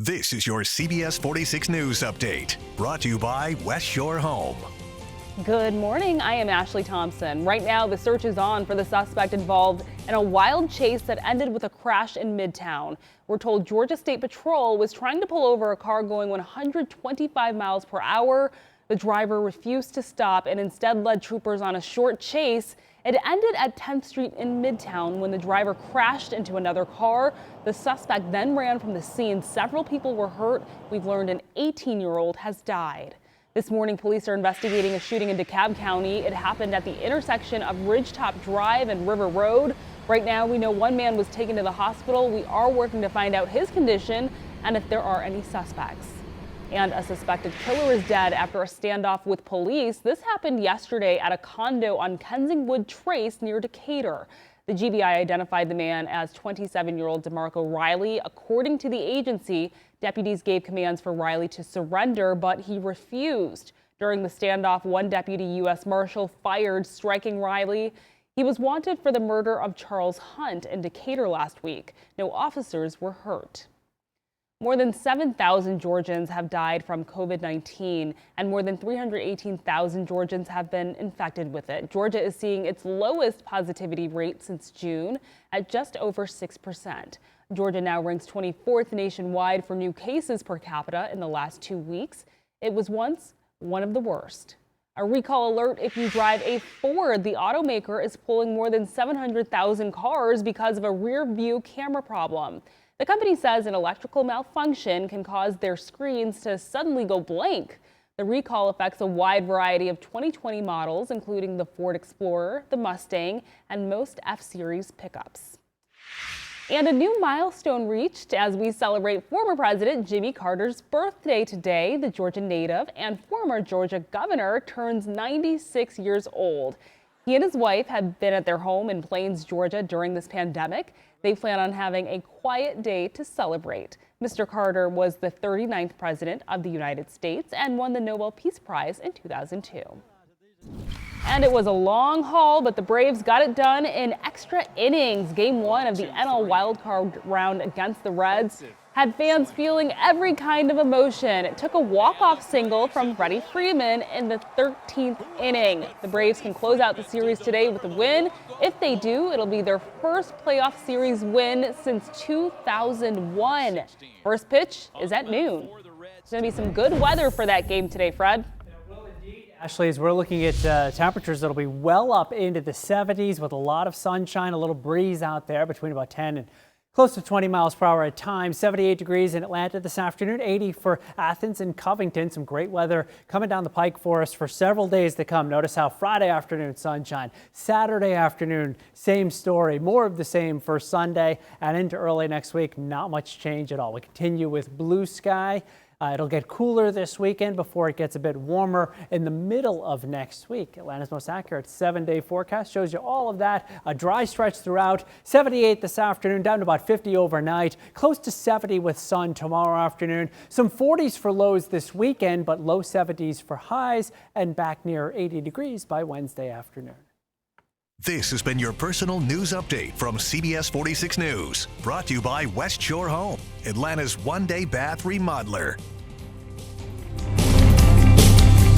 This is your CBS 46 News Update, brought to you by West Shore Home. Good morning, I am Ashley Thompson. Right now, the search is on for the suspect involved in a wild chase that ended with a crash in Midtown. We're told Georgia State Patrol was trying to pull over a car going 125 miles per hour. The driver refused to stop and instead led troopers on a short chase. It ended at 10th Street in Midtown when the driver crashed into another car. The suspect then ran from the scene. Several people were hurt. We've learned an 18-year-old has died. This morning, police are investigating a shooting in DeKalb County. It happened at the intersection of Ridgetop Drive and River Road. Right now, we know one man was taken to the hospital. We are working to find out his condition and if there are any suspects. And a suspected killer is dead after a standoff with police. This happened yesterday at a condo on Kensingwood Trace near Decatur. The GBI identified the man as 27-year-old DeMarco Riley. According to the agency, deputies gave commands for Riley to surrender, but he refused. During the standoff, one deputy U.S. Marshal fired, striking Riley. He was wanted for the murder of Charles Hunt in Decatur last week. No officers were hurt. More than 7,000 Georgians have died from COVID-19, and more than 318,000 Georgians have been infected with it. Georgia is seeing its lowest positivity rate since June at just over 6%. Georgia now ranks 24th nationwide for new cases per capita in the last 2 weeks. It was once one of the worst. A recall alert if you drive a Ford. The automaker is pulling more than 700,000 cars because of a rear view camera problem. The company says an electrical malfunction can cause their screens to suddenly go blank. The recall affects a wide variety of 2020 models, including the Ford Explorer, the Mustang, and most F-Series pickups. And a new milestone reached as we celebrate former President Jimmy Carter's birthday today. The Georgia native and former Georgia governor turns 96 years old. He and his wife have been at their home in Plains, Georgia during this pandemic. They plan on having a quiet day to celebrate. Mr. Carter was the 39th president of the United States and won the Nobel Peace Prize in 2002. And it was a long haul, but the Braves got it done in extra innings. Game 1 of the NL wildcard round against the Reds had fans feeling every kind of emotion. It took a walk-off single from Freddie Freeman in the 13th inning. The Braves can close out the series today with a win. If they do, it'll be their first playoff series win since 2001. First pitch is at noon. There's going to be some good weather for that game today, Fred. Ashley, as we're looking at temperatures that'll be well up into the 70s with a lot of sunshine, a little breeze out there between about 10 and close to 20 miles per hour at times. 78 degrees in Atlanta this afternoon, 80 for Athens and Covington. Some great weather coming down the pike for us for several days to come. Notice how Friday afternoon, sunshine. Saturday afternoon, same story. More of the same for Sunday and into early next week. Not much change at all. We continue with blue sky. It'll get cooler this weekend before it gets a bit warmer in the middle of next week. Atlanta's most accurate 7-day forecast shows you all of that. A dry stretch throughout. 78 this afternoon, down to about 50 overnight. Close to 70 with sun tomorrow afternoon. Some 40s for lows this weekend, but low 70s for highs and back near 80 degrees by Wednesday afternoon. This has been your personal news update from CBS 46 News, brought to you by West Shore Home, Atlanta's one-day bath remodeler.